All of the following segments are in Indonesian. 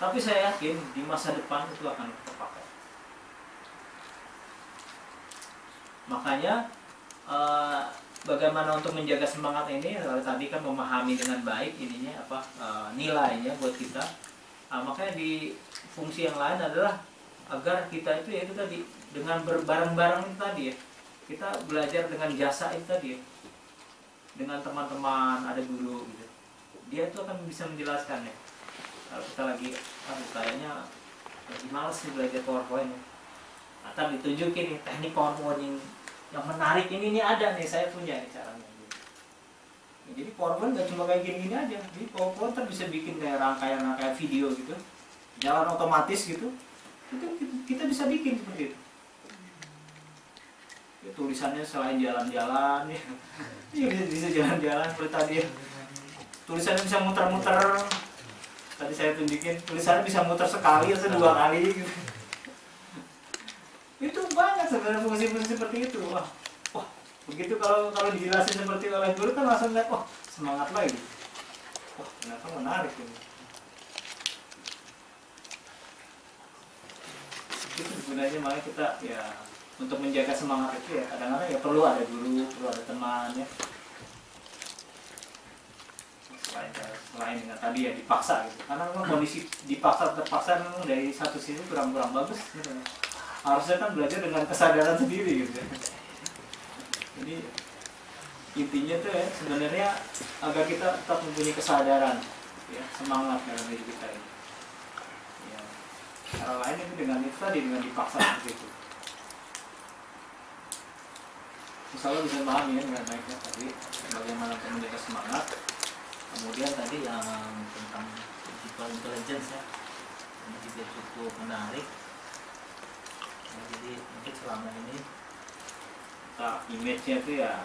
Tapi saya yakin di masa depan itu akan terpakai. Makanya bagaimana untuk menjaga semangat ini, tadi kan memahami dengan baik ininya apa nilainya buat kita. Makanya di fungsi yang lain adalah agar kita itu ya itu tadi dengan berbareng-bareng itu tadi ya, kita belajar dengan jasa itu tadi ya, dengan teman-teman, ada guru gitu, dia itu akan bisa menjelaskan ya. Kalau kita lagi kayaknya lagi males nih belajar PowerPoint ya, atau ditunjukin nih teknik PowerPoint yang menarik ini ada nih, saya punya nih caranya gitu. Ya, jadi PowerPoint gak cuma kayak gini-gini aja, jadi PowerPoint kan bisa bikin kayak rangkaian video gitu, jalan otomatis gitu, itu kita bisa bikin seperti itu. Ya, tulisannya selain jalan-jalan ya, bisa jalan-jalan seperti tadi ya. Tulisannya bisa muter-muter. Tadi saya tunjukin tulisannya bisa muter sekali atau 2 kali gitu. Itu banyak sebenarnya fungsi-fungsi seperti itu. Wah, begitu kalau dijelasin seperti oleh guru kan langsung lihat, wah semangat lagi. Wah ternyata menarik ini. Itu sebenarnya makanya kita ya untuk menjaga semangat itu ya kadang-kadang ya perlu ada guru, perlu ada teman ya. Selain dengan tadi ya dipaksa gitu, karena memang kondisi terpaksa memang dari satu sisi kurang bagus gitu. Harusnya kan belajar dengan kesadaran sendiri gitu ya. Jadi intinya tuh ya sebenarnya agar kita tetap mempunyai kesadaran ya, semangat dalam hidup kita ini ya. Cara lain itu dengan itu tadi, dengan dipaksa seperti itu. Misalnya bisa paham ya dengan baiknya tadi bagaimana untuk menjaga semangat. Kemudian tadi yang tentang digital intelligence ya, ini juga cukup menarik ya, jadi mungkin selama ini kita image-nya itu ya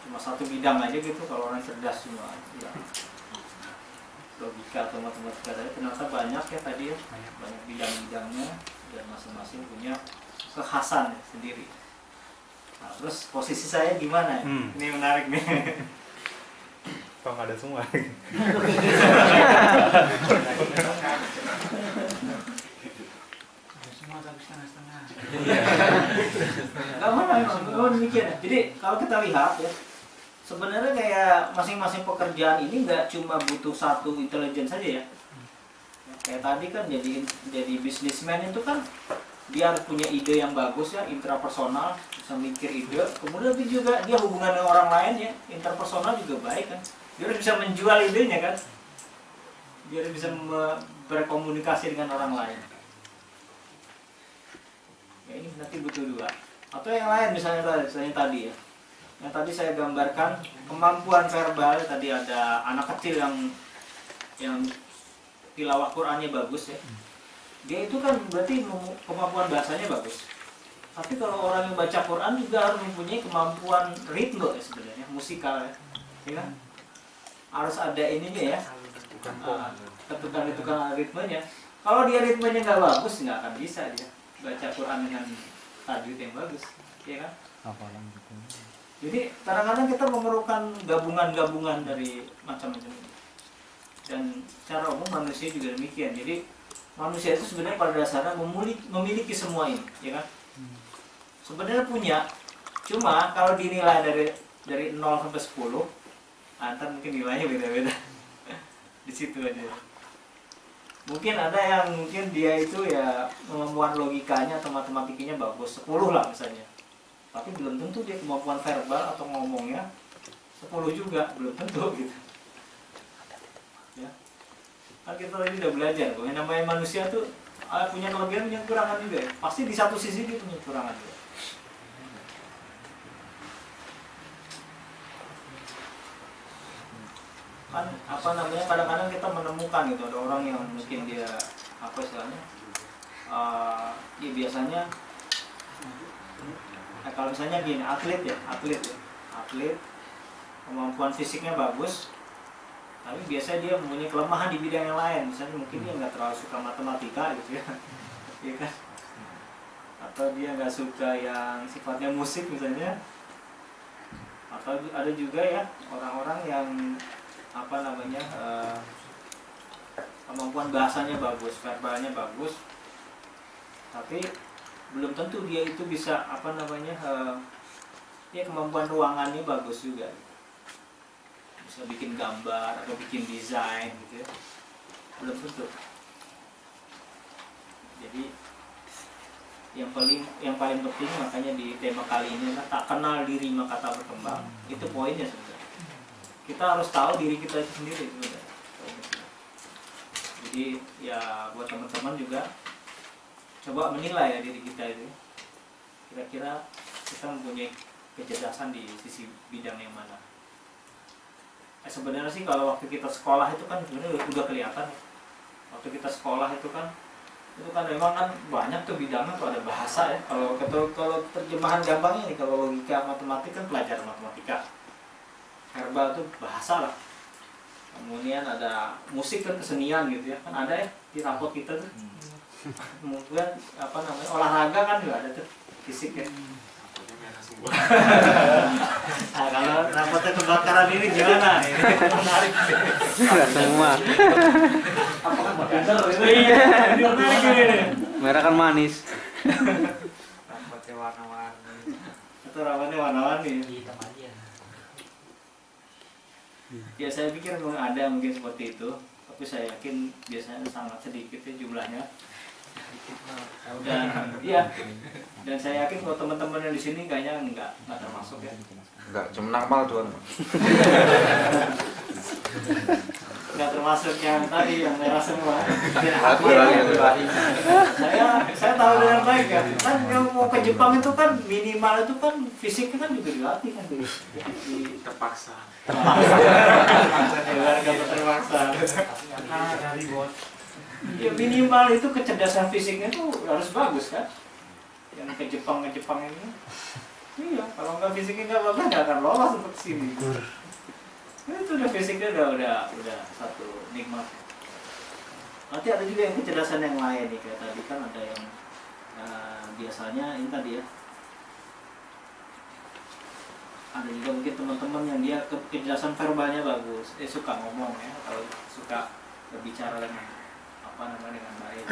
cuma satu bidang aja gitu, kalau orang cerdas cuma ya logika atau matematika tadi, ternyata banyak ya tadi ya, banyak bidang-bidangnya dan masing-masing punya kekhasan sendiri. Nah, terus posisi saya gimana? Ini menarik nih. Kok nggak ada semua? Semua tapi setengah-setengah. Gak mana memang demikian ya. Jadi kalau kita lihat ya, sebenarnya kayak masing-masing pekerjaan ini nggak cuma butuh satu intelijen saja ya. Kayak tadi kan jadi bisnismen itu kan dia harus punya ide yang bagus ya, intrapersonal, bisa mikir ide. Kemudian itu juga dia hubungan dengan orang lain ya, interpersonal juga baik kan. Dia harus bisa menjual idenya kan. Dia harus bisa berkomunikasi dengan orang lain. Ya ini nanti butuh 2. Atau yang lain misalnya tadi ya. Yang tadi saya gambarkan kemampuan verbal, tadi ada anak kecil yang tilawah Qur'annya bagus ya. Dia itu kan berarti kemampuan bahasanya bagus. Tapi kalau orang yang baca Qur'an juga harus mempunyai kemampuan ritme ya sebenarnya, musikal ya. Ya kan? Harus ada ininya ya. Ketukan ritmenya. Kalau dia ritmenya nggak bagus, nggak akan bisa dia baca Quran dengan tajwid yang bagus, ya kan? Hafalan gitu. Jadi kadang-kadang kita memerlukan gabungan-gabungan dari macam-macam ini. Dan secara umum manusia juga demikian. Jadi manusia itu sebenarnya pada dasarnya memiliki semua ini, ya kan? Sebenarnya punya. Cuma kalau dinilai dari 0 sampai 10, antar mungkin nilainya beda-beda. Di situ aja. Mungkin ada yang mungkin dia itu ya kemampuan logikanya atau matematikanya bagus, 10 lah misalnya. Tapi belum tentu dia kemampuan verbal atau ngomongnya 10 juga, belum tentu gitu. Ya. Kan kita tadi udah belajar, bahwa yang namanya manusia tuh punya kelebihan, punya kekurangan juga ya. Pasti di satu sisi dia punya kekurangan juga. Kan kadang-kadang kita menemukan gitu, ada orang yang mungkin dia apa istilahnya ya biasanya kalau misalnya gini, atlet kemampuan fisiknya bagus, tapi biasanya dia mempunyai kelemahan di bidang yang lain. Misalnya mungkin dia nggak terlalu suka matematika gitu ya, ya kan? Atau dia nggak suka yang sifatnya musik misalnya. Atau ada juga ya orang-orang yang kemampuan bahasanya bagus, verbalnya bagus, tapi belum tentu dia itu bisa ya kemampuan ruangannya bagus juga, bisa bikin gambar atau bikin desain gitu ya, belum tentu. Jadi yang paling penting makanya di tema kali ini adalah tak kenal diri maka tak berkembang. Itu poinnya sebenarnya. Kita harus tahu diri kita itu sendiri sebenarnya. Jadi ya buat teman-teman juga coba menilai ya diri kita itu. Kira-kira kita mempunyai kecerdasan di sisi bidang yang mana. Sebenarnya sih kalau waktu kita sekolah itu kan sebenarnya udah kelihatan. Waktu kita sekolah itu kan memang kan banyak tuh bidangnya tuh, ada bahasa ya. Kalau terjemahan gampangnya nih, kalau logika matematika kan pelajaran matematika. Verbal tuh bahasa lah. Kemudian ada musik kan kesenian gitu ya. Kan ada ya di rapot kita tuh. Kemudian olahraga kan juga ada tuh, fisik ya. Nah, kalau rapotnya kebakaran ini gimana? Ini menarik. Enggak semua. Apakah bener itu? Iya, ini menarik ini. Merah kan manis. Rapotnya warna-warni. Itu rapotnya warna-warni. Hitam aja. Ya saya pikir memang ada mungkin seperti itu, tapi saya yakin biasanya sangat sedikit ya jumlahnya. Dan saya yakin kalau teman-teman yang di sini kayaknya enggak termasuk ya. Enggak, cuma nakmal doang. Enggak termasuk yang tadi yang merah semua. Saya tahu dengan baik ya. Kan yang mau ke Jepang itu kan minimal itu kan fisiknya kan juga dilatih kan. Terpaksa. Terpaksa. Dari bos. Ya minimal itu kecerdasan fisiknya tuh harus bagus kan. Yang ke Jepang ini. Iya, kalau nggak fisiknya nggak bagus nggak akan lolos untuk sini. Itu udah fisiknya udah satu nikmat. Nanti ada juga yang kecerdasan yang lain nih, kayak tadi kan ada yang biasanya ini tadi ya. Ada juga mungkin teman-teman yang dia kecerdasan verbalnya bagus, suka ngomong ya, atau suka berbicara dengan dengan baik.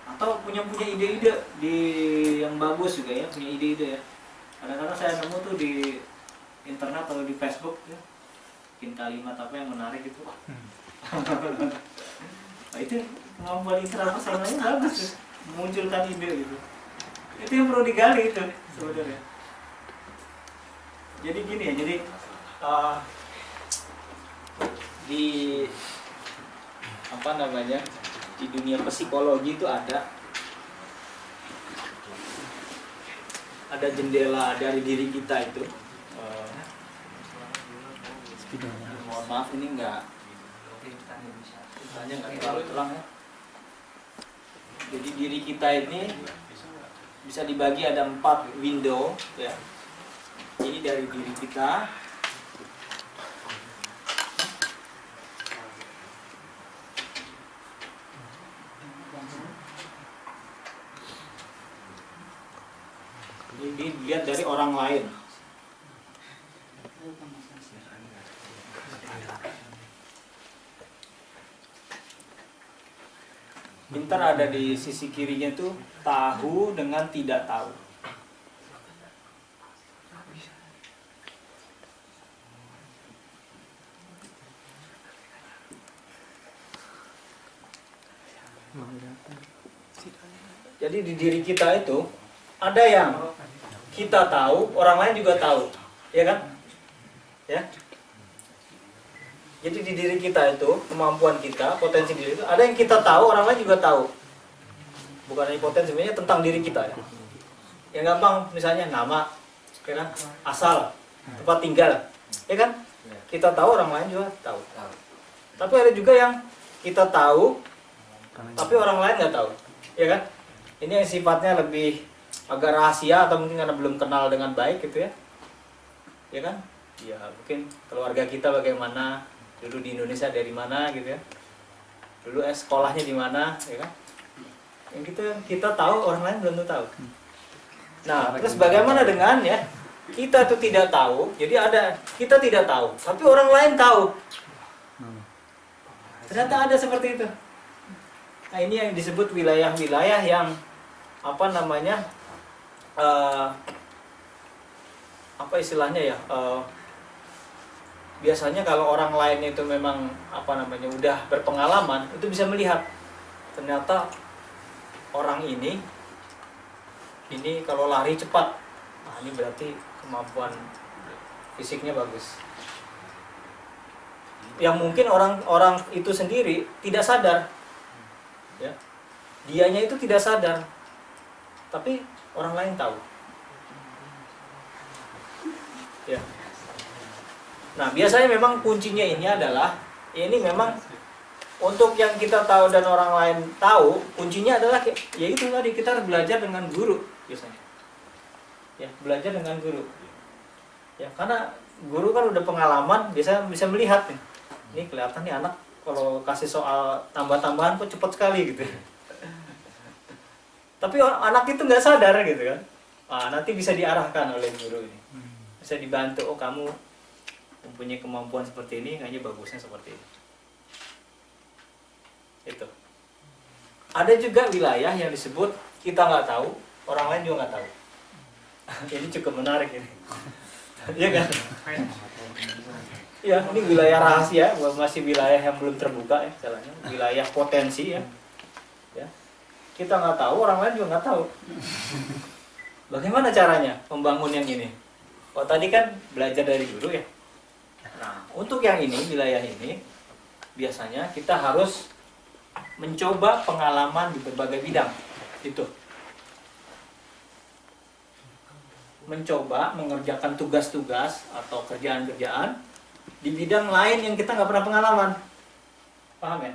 Atau punya ide-ide yang bagus juga ya, punya ide-ide ya. Kadang-kadang saya nemu tuh di internet atau di Facebook ya, bikin kalimat apa yang menarik gitu. Nah, itu kemampuan interpersonalnya bagus ya, memunculkan ide gitu. Itu yang perlu digali itu sebenarnya. Jadi gini ya, di di dunia psikologi itu ada jendela dari diri kita itu. Mohon maaf ini nggak terlalu terang ya. Jadi diri kita ini bisa dibagi ada 4 window ya. Jadi dari diri kita dilihat dari orang lain. Pintar ada di sisi kirinya tuh tahu dengan tidak tahu. Jadi di diri kita itu ada yang kita tahu, orang lain juga tahu, ya kan? Ya. Jadi di diri kita itu, kemampuan kita, potensi diri itu, ada yang kita tahu, orang lain juga tahu. Bukan hanya potensi, sebenarnya tentang diri kita ya. Yang gampang, misalnya nama, ya kan? Asal, tempat tinggal, ya kan? Kita tahu, orang lain juga tahu. Tapi ada juga yang kita tahu, tapi orang lain nggak tahu, ya kan? Ini yang sifatnya lebih agak rahasia atau mungkin karena belum kenal dengan baik gitu ya. Ya kan? Ya mungkin keluarga kita bagaimana, dulu di Indonesia dari mana gitu ya. Dulu sekolahnya di mana, ya kan? Yang kita tahu, orang lain belum tahu. Nah, terus bagaimana dengan ya? Kita itu tidak tahu, jadi ada kita tidak tahu, tapi orang lain tahu. Ternyata ada seperti itu. Nah, ini yang disebut wilayah-wilayah yang apa namanya, apa istilahnya ya, biasanya kalau orang lain itu memang apa namanya udah berpengalaman, itu bisa melihat ternyata orang ini kalau lari cepat, nah ini berarti kemampuan fisiknya bagus. Yang mungkin orang itu sendiri tidak sadar, ya, dianya itu tidak sadar, tapi orang lain tahu, ya. Nah, biasanya memang kuncinya ini adalah, ini memang untuk yang kita tahu dan orang lain tahu, kuncinya adalah ya itu tadi, kita harus belajar dengan guru biasanya. Ya, belajar dengan guru. Ya, karena guru kan udah pengalaman, biasanya bisa melihat nih. Ini kelihatan nih anak kalau kasih soal tambah-tambahan kok cepat sekali gitu. Tapi anak itu nggak sadar gitu kan. Nah, nanti bisa diarahkan oleh guru ini. Bisa dibantu, oh kamu mempunyai kemampuan seperti ini, kayaknya bagusnya seperti ini. Itu. Ada juga wilayah yang disebut kita nggak tahu, orang lain juga nggak tahu. Ini cukup menarik ini. Iya kan? Ya, ini wilayah rahasia, masih wilayah yang belum terbuka ya, salahnya. Wilayah potensi ya. Ya. Kita nggak tahu, orang lain juga nggak tahu. Bagaimana caranya membangun yang ini? Oh, tadi kan belajar dari guru ya. Nah, untuk yang ini, wilayah ini, biasanya kita harus mencoba pengalaman di berbagai bidang. Itu. Mencoba mengerjakan tugas-tugas atau kerjaan-kerjaan di bidang lain yang kita nggak pernah pengalaman. Paham ya?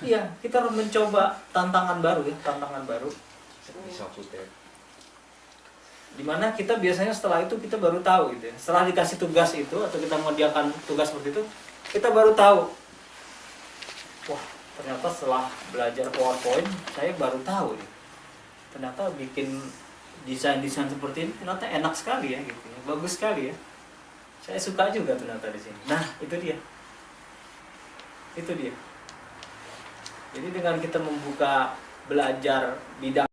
Iya, kita harus mencoba tantangan baru ya, tantangan baru. Bisa putih. Dimana kita biasanya setelah itu kita baru tahu gitu ya. Setelah dikasih tugas itu atau kita mengerjakan tugas seperti itu, kita baru tahu. Wah, ternyata setelah belajar PowerPoint, saya baru tahu ya. Ternyata bikin desain-desain seperti ini ternyata enak sekali ya gitu ya. Bagus sekali ya. Saya suka juga ternyata di sini. Nah, itu dia. Itu dia. Jadi dengan kita membuka belajar bidang